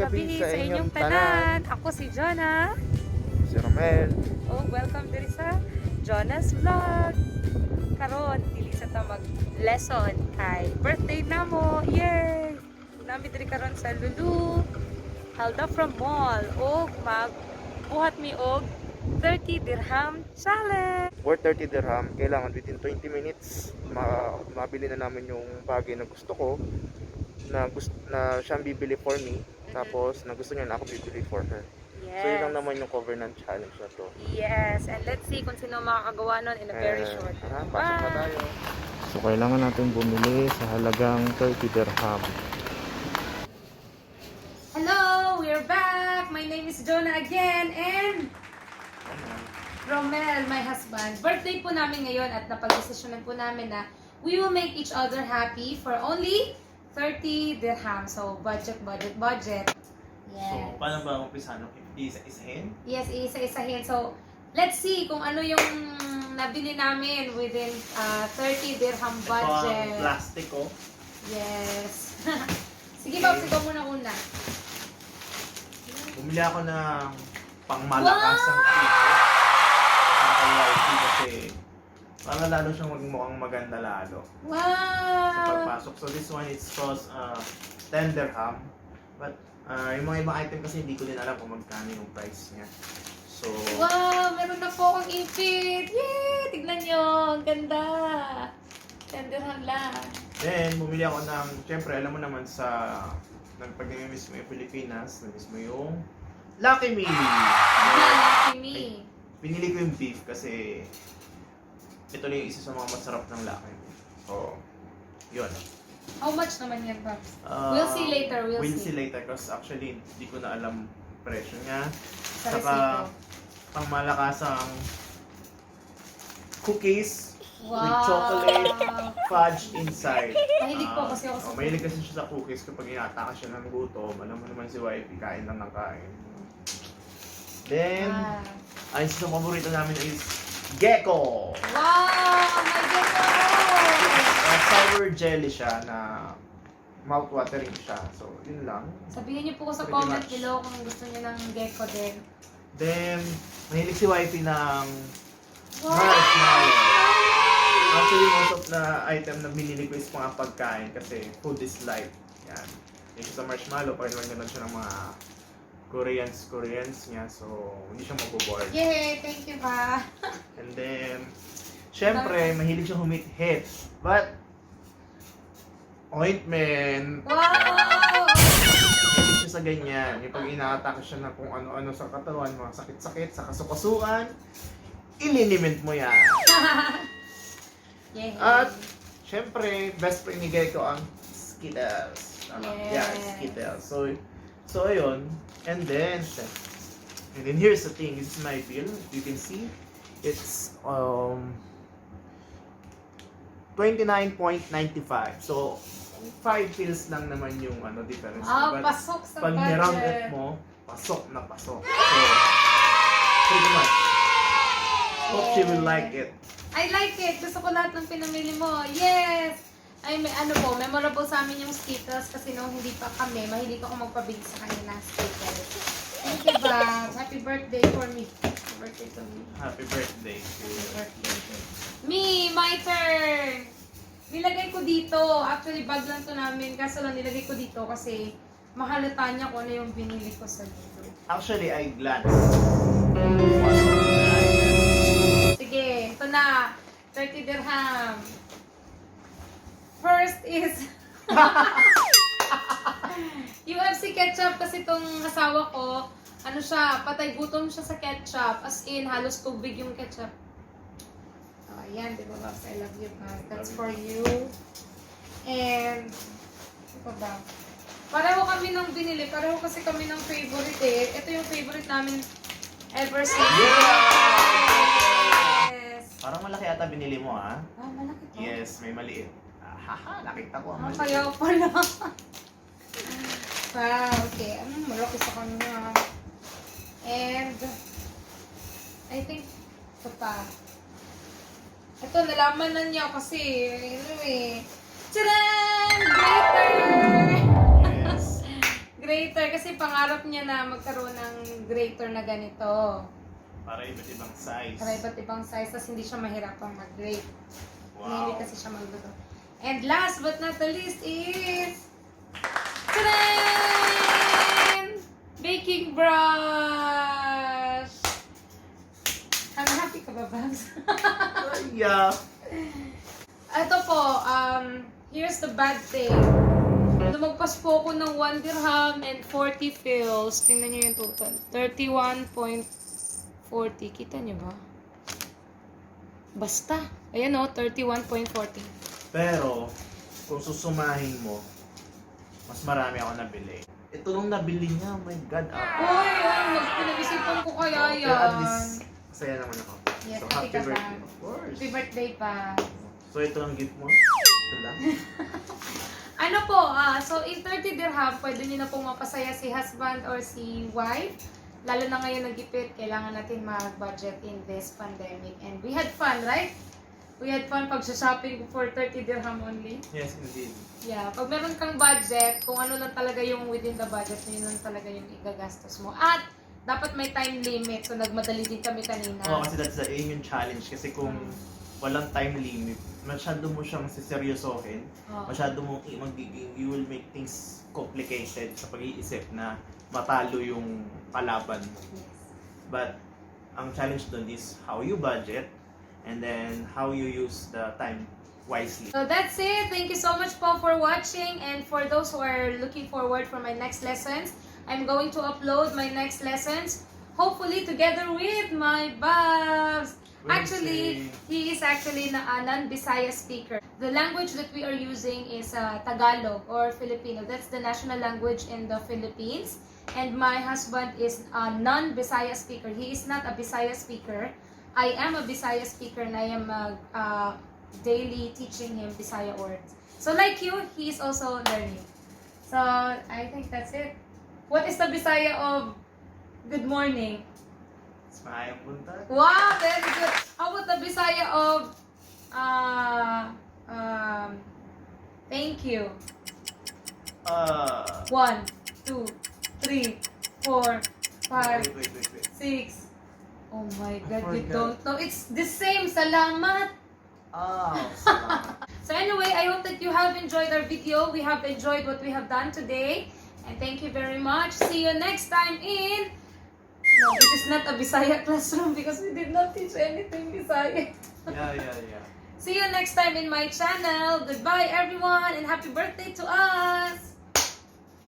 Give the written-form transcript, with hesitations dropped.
gabi sa inyong tanan. Ako si Jonah. Si Romel. Oh, welcome diri sa Jonah's Vlog. Karon dili sa ta mag lesson kay birthday namo. Yay! Nami diri karon sa Lulu. Halda from mall og magbuhat mi og 30 dirham challenge. Worth 30 dirham. Kailangan within 20 minutes mabili na namin yung bagay na gusto ko. Na siyang bibili for me. Tapos na gusto niya na ako bibili for her. Yes. So yun lang naman yung cover ng challenge na to. Yes, and let's see kung sino makakagawa nun in a very short. Pasok na tayo. So kailangan natin bumili sa halagang 30 dirham. Hello, we're back. My name is Jonah again and Romel, my husband. Birthday po namin ngayon at napag-desisyonan po namin na we will make each other happy for only 30 dirham. So budget. Yes. So, paano ba umpisa? Isa-isahin? Yes, isa-isahin. So, let's see kung ano yung nabili namin within 30 dirham budget. Ito ang plastic, oh. Yes. Sige, Bob, ikaw muna una. Bumili ako ng pangmalakasang kit. Ang wifey kasi para lalo siyang mukhang maganda lalo. Wow! Sa pagpasok. So, this one, it's cost 10 dirham. But, yung mga ibang item kasi hindi ko din alam kung magkano yung price niya. So, Wow! Meron na po akong ipit! Yay! Tignan nyo! Ang ganda! 10 dirham lang. then, bumili ako ng, syempre, alam mo naman sa, pag nami-miss mo yung Pilipinas, nami-miss mo yung Lucky Me! Lucky me! Pinili ko yung beef kasi ito lang yung isa sa mga masarap ng Lucky Me. So, yun. How much naman yan, Babs? We'll see later. We'll see later kasi actually hindi ko na alam presyo niya. Sa Saka, resibo. pangmalakasang cookies with Wow! chocolate fudge inside. Mahilig po kasi ako sa Mahilig kasi siya sa cookies kapag inataka siya ng gutom. Alam mo naman si wifey, kain lang ng kain. Then, ang isa sa paborito namin is gecko! Wow! My gecko! Sour jelly siya na mouth-watering siya. So, yun lang. Sabihin niyo po ko sa Pretty comment much. below kung gusto niyo ng gecko din. Then, mahilig si wifey ng Wow! marshmallow. Actually, most of the item na binili ko is mga pagkain kasi food is life. Yan. Yung sa marshmallow, pagkakaroon siya ng mga Koreans niya. So, hindi siya maboboard. Yay! Thank you, ba? And then, syempre, mahilig siya humit-hit. But, ointment. Wow! Mahilig siya sa ganyan. Yung pag ina-attack siya na kung ano-ano sa katawan, mga sakit-sakit, sa kasukasuan, ilinimit mo yan. Yay! At, syempre, best friend ni Gecko ang Skittles. Yes. Yeah, Skittles. So, ayun. And then here's the thing. This is my bill. You can see, it's 29.95. So, 5 pills lang naman yung difference. But pasok sa pag niround budget. up mo, pasok na pasok. So, pretty much. Hope she will like it. I like it. Gusto ko lahat ng pinamili mo. Yes! Ay, may memorable sa amin yung Skittles kasi nung hindi pa kami, mahilig ako magpabili sa kanila ng Skittles. Thank you, Babs. Happy birthday for me. Happy birthday to me. Happy birthday. Happy birthday. Me, my turn! Nilagay ko dito. Actually, bag lang to namin. Kaso lang nilagay ko dito kasi mahalata niya kung ano yung binili ko sa dito. Actually, I glance. Sige, ito na. 30 dirham. First is UFC ketchup kasi itong asawa ko, patay gutom siya sa ketchup. As in, halos tubig yung ketchup. Oh, ayan, di ba, Babs? I love you, Babs. That's for you. And, ito ba? Pareho kami ng binili. Pareho kasi kami ng favorite eh. Ito yung favorite namin ever since. Yes! Parang malaki ata binili mo, ha? Ah, malaki to. Yes, may maliit. Haha, nakita ko ang maliit. Kaya pala. Wow, okay. Malaki sa kanya. And, I think, ito pa. Ito, nalaman na niya kasi, Tcharam! Glitter! Yes. grater kasi pangarap niya na magkaroon ng grater na ganito. Para iba't ibang size. Para iba't ibang size, tapos hindi siya mahirapang mag-grate. Hindi Wow. kasi siya magluto. And last but not the least is... Tadaan! Baking brush! Happy ka ba, Babs? Yeah. Ito po, here's the bad thing. Lumagpas po ako ng 1 dirham and 40 fils. Tingnan nyo yung total. 31.40. Kita nyo ba? Basta. Ayan o, 31.40. Pero, kung susumahin mo, mas marami ako nabili. Ito nung nabili niya, oh my God. Uy, pinag-isipan ko kaya Pero yan. at least, masaya naman ako. Yes, So, happy happy ka birthday. pa. Of course. Happy birthday pa. So, ito ang gift mo. Ito lang. Ano po, so in 30 dirham, pwede nyo na pong mapasaya si husband or si wife. Lalo na ngayon nagipit, kailangan natin mag-budget in this pandemic. And we had fun, right? We had fun pag-shopping for 30 dirham only. Yes, indeed. Yeah, pag meron kang budget, kung ano lang talaga yung within the budget, yun lang talaga yung igagastos mo. At dapat may time limit. So nagmadali din kami kanina. Oo, kasi that's the aim yung challenge. Kasi kung walang time limit, masyado mo siyang siseryosohin. Oh. Masyado mo magiging, you will make things complicated sa pag-iisip na matalo yung kalaban mo. Yes. But ang challenge dun is how you budget and then how you use the time wisely. So that's it. Thank you so much po for watching. And for those who are looking forward for my next lessons, I'm going to upload my next lessons, hopefully together with my Babs. Actually, he is actually a non-Bisaya speaker. The language that we are using is Tagalog or Filipino. That's the national language in the Philippines. And my husband is a non-Bisaya speaker. He is not a Bisaya speaker. I am a Bisaya speaker and I am daily teaching him Bisaya words. So like you, he is also learning. So I think that's it. What is the Bisaya of good morning? Mas maayong punta. Wow, very good. How about the Bisaya of thank you? 1, 2, 3, 4, 5, Wait. 6. Oh my God, you forgot. don't know. It's the same. Salamat. Salamat. So anyway, I hope that you have enjoyed our video. We have enjoyed what we have done today. And thank you very much. See you next time in... No, this is not a Bisaya classroom because we did not teach anything Bisaya. Yeah. See you next time in my channel. Goodbye everyone and happy birthday to us.